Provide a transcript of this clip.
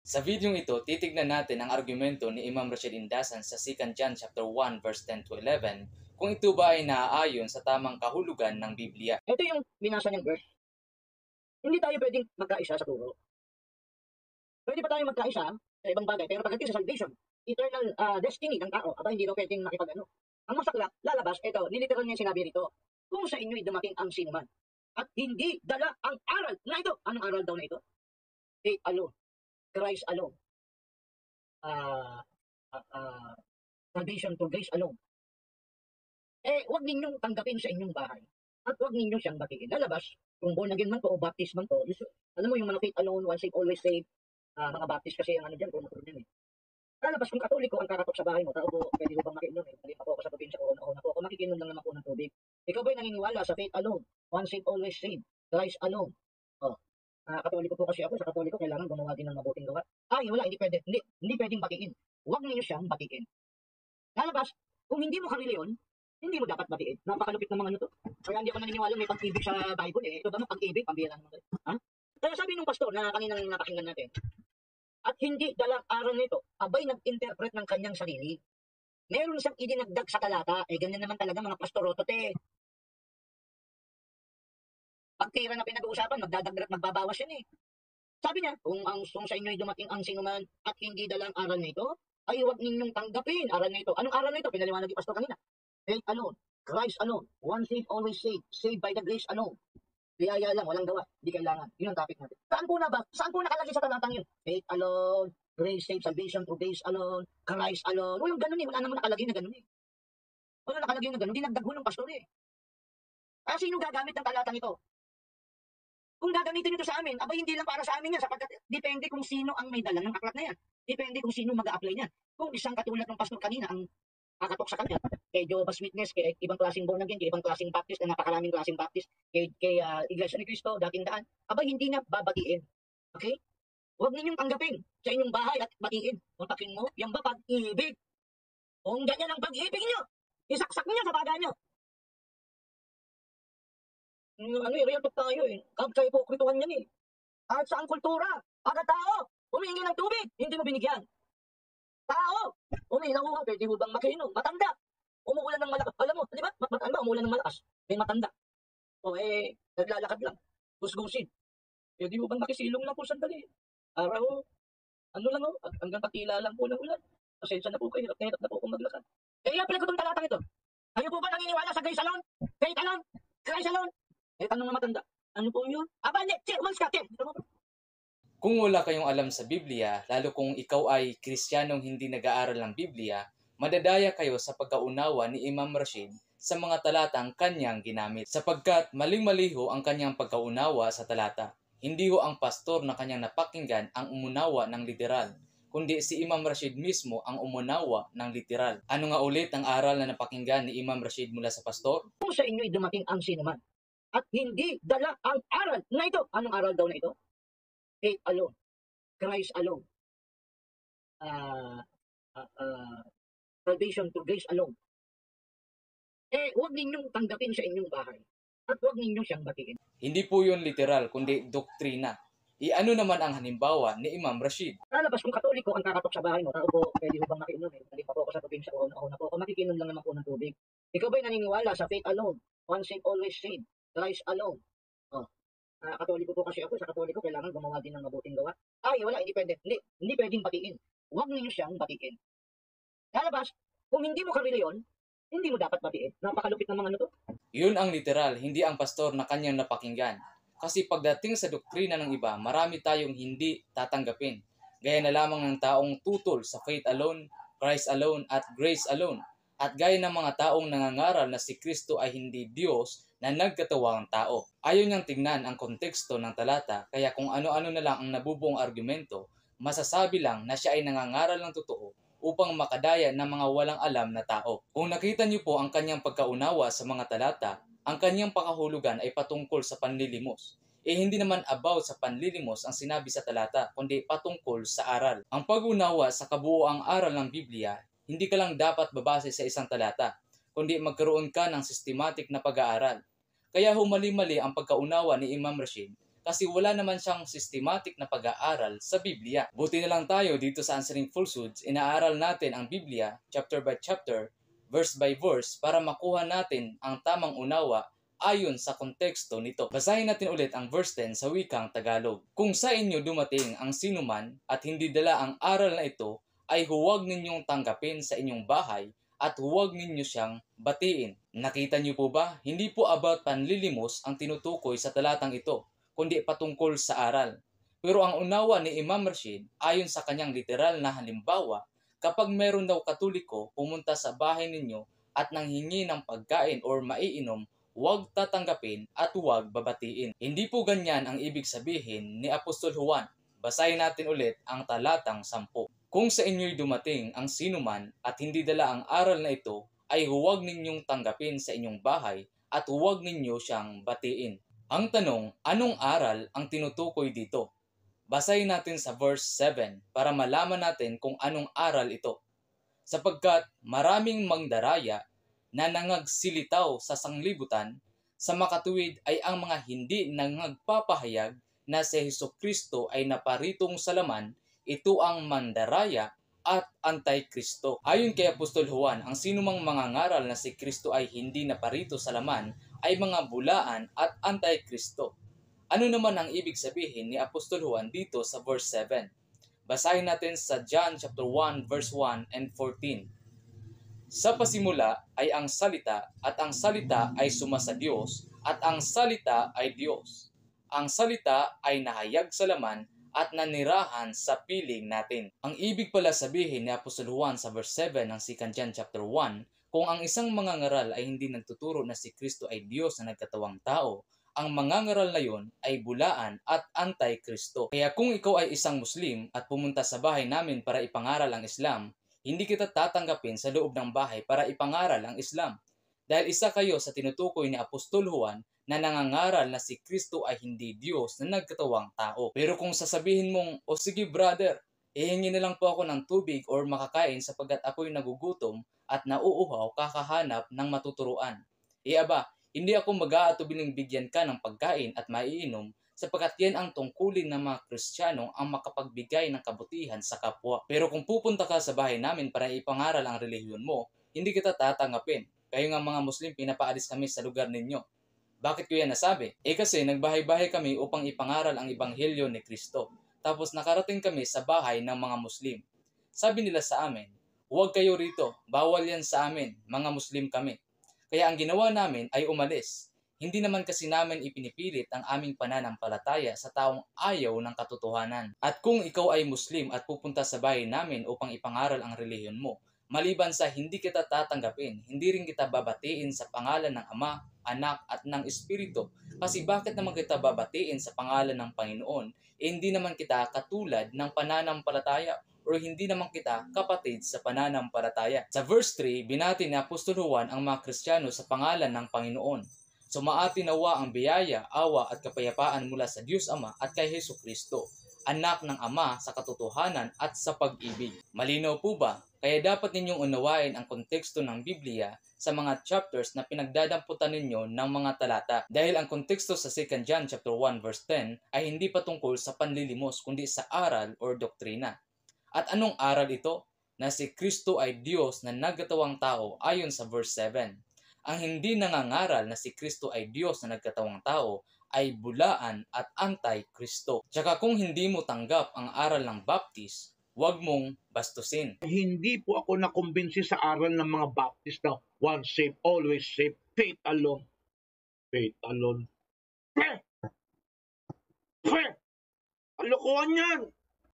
Sa videong ito, titignan natin ang argumento ni Imam Rashid Indasan sa 2 John chapter 1 verse 10 to 11 kung ito ba ay naaayon sa tamang kahulugan ng Biblia. Ito yung binasa niyang verse. Hindi tayo pwedeng magkaisa sa turo. Pwede pa tayo magkaisa sa ibang bagay, pero pagdating sa salvation, eternal destiny ng tao, hindi daw pwedeng makipag-ano. Ang masaklap, lalabas, ito, niliteral niya sinabi rito, kung sa inyo'y dumating ang sinuman, at hindi dala ang aral na ito. Anong aral daw na ito? Faith alone, Christ alone, salvation through grace alone. Huwag ninyong tanggapin sa inyong bahay, at huwag ninyong siyang batiin. Lalabas, kung born again man to o baptist man to, alam mo yung mga faith alone, once saved, always saved, mga baptist kasi ang ano dyan, promotor dyan Lalabas, kung katoliko ang kakatok sa bahay mo, tao po, pwede ko bang makinom Mali pa po ako sa probinsya, una po ako makikinom lang naman po ng tubig. Ikaw ba'y naniniwala sa faith alone, once saved, always saved, Christ alone? Katoliko po kasi ako, sa katoliko kailangan gumawa din ng mabuting gawa. Wala, hindi pwede, hindi pwedeng batiin. Huwag ninyo siyang batiin. Lalabas, kung hindi mo kareliyon, hindi mo dapat batiin. Napakalupit ng mga ano to. Kaya hindi ako naniniwala may pag-ibig sa Bible Ito ba mo pag-ibig? Pambira naman kayo. Kaya sabi ng pastor na kaninang napakinggan natin, at hindi dalang aral nito, abay nag-interpret ng kanyang sarili. Meron siyang idinagdag sa talata. Ganyan naman talaga mga pastorotote. Pagtira na pinag-uusapan, magdadagdag at magbabawas yan Sabi niya, kung sa inyo'y dumating ang sinuman at hindi dalang aral nito, ay huwag ninyong tanggapin aral nito. Anong aral nito? Pinaliwanag yung pastor kanina. Faith alone, Christ alone, one saved, always saved, saved by the grace alone. Biyaya lang, walang gawa, hindi kailangan. Yun ang topic natin. Saan po nakalagay sa talatang yun? Faith alone, grace saved, salvation through grace alone, Christ alone. Yung ganun wala naman nakalagay na ganun Wala nakalagay na ganun, dinagdag ng pastor sino gagamit ng talatang ito? Kung gagamitin ito sa amin, hindi lang para sa amin yan, sapagkat depende kung sino ang may dala ng aklat na yan. Depende kung sino mag-a-apply niyan. Kung isang katulad ng pastor kanina ang kakatok sa kanya, kay Jehovah's Witness, kay ibang klaseng born again, kay ibang klaseng Baptist, na napakaraming klaseng Baptist, kay Iglesia ni Cristo, dating daan, hindi na babatiin. Okay? Huwag ninyong tanggapin sa inyong bahay at batiin. Kontakin mo, yan ba pag-ibig? Kung ganyan ang pag-ibig nyo, isaksak nyo sa baga nyo. Real talk tayo Kayo po, krituhan yan At saan kultura? Tao, humingi ng tubig, hindi mo binigyan. Tao, umiilang uha, pwede mo bang makinom? Matanda, umuulan ng malakas. Alam mo, di ba? Umuulan ng malakas. May matanda. Naglalakad lang. Gusgusin. Pwede mo bang makisilong lang po sandali? Araw, hanggang patila lang po ng ulan. Pasensya na po kayo, hirap na po akong maglakad. Iapilag ko itong talatang ito. Kayo po ba naniniwala sa grace alone? Faith alone? Christ alone? Tanong na matanda. Ano po yun? Umalis ka, Tim. Kung wala kayong alam sa Biblia, lalo kung ikaw ay Kristiyanong hindi nag-aaral ng Biblia, madadaya kayo sa pagkaunawa ni Imam Rashid sa mga talatang kanyang ginamit, sapagkat maling-mali ho ang kanyang pagkaunawa sa talata. Hindi ho ang pastor na kanyang napakinggan ang umunawa ng literal, kundi si Imam Rashid mismo ang umunawa ng literal. Ano nga ulit ang aral na napakinggan ni Imam Rashid mula sa pastor? Kung sa inyo'y dumating ang sinuman, at hindi dala ang aral na ito. Anong aral daw na ito? Faith alone, Christ alone, salvation through grace alone. Huwag ninyong tanggapin sa inyong bahay at huwag ninyong siyang batiin. Hindi po yun literal, kundi doktrina. Ano naman ang halimbawa ni Imam Rashid? Lalabas, kung katoliko ang kakatok sa bahay mo, tao po, pwede mo bang makinom Mali pa po ako sa probinsya, una po ako makikinom lang naman po ng tubig. Ikaw ba'y naniniwala sa faith alone, once saved, always saved, Christ alone? Katoliko po kasi ako, sa katoliko kailangan gumawa din ng mabuting gawa. Wala, hindi pwede. Hindi pwedeng batiin. Huwag ninyo siyang batiin. Lalabas, kung hindi mo kareliyon, hindi mo dapat batiin. Napakalupit ng mga ano to. Yun ang literal, hindi ang pastor na kanyang napakinggan. Kasi pagdating sa doktrina ng iba, marami tayong hindi tatanggapin. Gaya na lamang ng taong tutol sa faith alone, Christ alone, at grace alone. At gaya ng mga taong nangangaral na si Kristo ay hindi Diyos na nagkatawang tao. Ayaw niyang tignan ang konteksto ng talata, kaya kung ano-ano na lang ang nabubuong argumento, masasabi lang na siya ay nangangaral ng totoo upang makadaya ng mga walang alam na tao. Kung nakita niyo po ang kanyang pagkaunawa sa mga talata, ang kanyang pakahulugan ay patungkol sa panlilimos. Hindi naman about sa panlilimos ang sinabi sa talata, kundi patungkol sa aral. Ang pag-unawa sa kabuoang aral ng Biblia, hindi ka lang dapat babase sa isang talata, kundi magkaroon ka ng systematic na pag-aaral. Kaya humali-mali ang pagkaunawa ni Imam Rashid kasi wala naman siyang systematic na pag-aaral sa Biblia. Buti na lang tayo dito sa Answering Falsehoods, inaaral natin ang Biblia chapter by chapter, verse by verse para makuha natin ang tamang unawa ayon sa konteksto nito. Basahin natin ulit ang verse 10 sa wikang Tagalog. Kung sa inyo dumating ang sinuman at hindi dala ang aral na ito, ay huwag ninyong tanggapin sa inyong bahay at huwag ninyo siyang batiin. Nakita niyo po ba? Hindi po about panlilimos ang tinutukoy sa talatang ito, kundi patungkol sa aral. Pero ang unawa ni Imam Rashid, ayon sa kanyang literal na halimbawa, kapag meron daw katoliko pumunta sa bahay ninyo at nanghingi ng pagkain or maiinom, huwag tatanggapin at huwag babatiin. Hindi po ganyan ang ibig sabihin ni Apostol Juan. Basahin natin ulit ang talatang 10. Kung sa inyo'y dumating ang sinuman at hindi dala ang aral na ito, ay huwag ninyong tanggapin sa inyong bahay at huwag ninyo siyang batiin. Ang tanong, anong aral ang tinutukoy dito? Basahin natin sa verse 7 para malaman natin kung anong aral ito. Sapagkat maraming mangdaraya na nangagsilitaw sa sanglibutan, sa makatuwid ay ang mga hindi nangagpapahayag na si Hesukristo ay naparitong sa laman, ito ang mandaraya at antikristo. Ayon kay Apostol Juan, ang sinumang mangangaral na si Kristo ay hindi naparito sa laman ay mga bulaan at antikristo. Ano naman ang ibig sabihin ni Apostol Juan dito sa verse 7? Basahin natin sa John chapter 1 verse 1 and 14. Sa pasimula ay ang salita at ang salita ay suma sa Diyos at ang salita ay Diyos. Ang salita ay nahayag sa laman at nanirahan sa piling natin. Ang ibig pala sabihin ni Apostol Juan sa verse 7 ng 2 John chapter 1, kung ang isang mangangaral ay hindi nagtuturo na si Kristo ay Diyos na nagkatawang tao, ang mangangaral na yon ay bulaan at antikristo. Kaya kung ikaw ay isang Muslim at pumunta sa bahay namin para ipangaral ang Islam, hindi kita tatanggapin sa loob ng bahay para ipangaral ang Islam. Dahil isa kayo sa tinutukoy ni Apostol Juan na nangangaral na si Kristo ay hindi Diyos na nagkatawang tao. Pero kung sasabihin mong, o sige brother, ihingi na lang po ako ng tubig or makakain sapagkat ako'y nagugutom at nauuhaw kakahanap ng matuturuan. Aba, hindi ako mag-aatubiling bigyan ka ng pagkain at maiinom sapagkat yan ang tungkulin ng mga Kristiyano ang makapagbigay ng kabutihan sa kapwa. Pero kung pupunta ka sa bahay namin para ipangaral ang relihiyon mo, hindi kita tatanggapin. Kayo nga mga Muslim, pinapaalis kami sa lugar ninyo. Bakit ko yan nasabi? Kasi nagbahay-bahay kami upang ipangaral ang Ebanghelyo ni Kristo. Tapos nakarating kami sa bahay ng mga Muslim. Sabi nila sa amin, huwag kayo rito, bawal yan sa amin, mga Muslim kami. Kaya ang ginawa namin ay umalis. Hindi naman kasi namin ipinipilit ang aming pananampalataya sa taong ayaw ng katotohanan. At kung ikaw ay Muslim at pupunta sa bahay namin upang ipangaral ang relihiyon mo, maliban sa hindi kita tatanggapin, hindi rin kita babatiin sa pangalan ng Ama, Anak at ng Espiritu. Kasi bakit naman kita babatiin sa pangalan ng Panginoon? Hindi naman kita katulad ng pananampalataya o hindi naman kita kapatid sa pananampalataya. Sa verse 3, binati ni Apostol Juan ang mga Kristiyano sa pangalan ng Panginoon. Sumaati nawa ang biyaya, awa at kapayapaan mula sa Diyos Ama at kay Hesukristo, anak ng Ama sa katotohanan at sa pag-ibig. Malinaw po ba? Kaya dapat ninyong unawain ang konteksto ng Biblia sa mga chapters na pinagdadamputan ninyo ng mga talata. Dahil ang konteksto sa 2 John chapter 1 verse 10 ay hindi patungkol sa panlilimos kundi sa aral or doktrina. At anong aral ito? Na si Kristo ay Diyos na nagkatawang tao ayon sa verse 7. Ang hindi nangangaral na si Kristo ay Diyos na nagkatawang tao ay bulaan at anti-Kristo. Tsaka kung hindi mo tanggap ang aral ng Baptist, huwag mong bastusin. Hindi po ako nakumbinsi sa aral ng mga Baptist na once saved, always saved, faith alone. Faith alone. Kalokohan yan!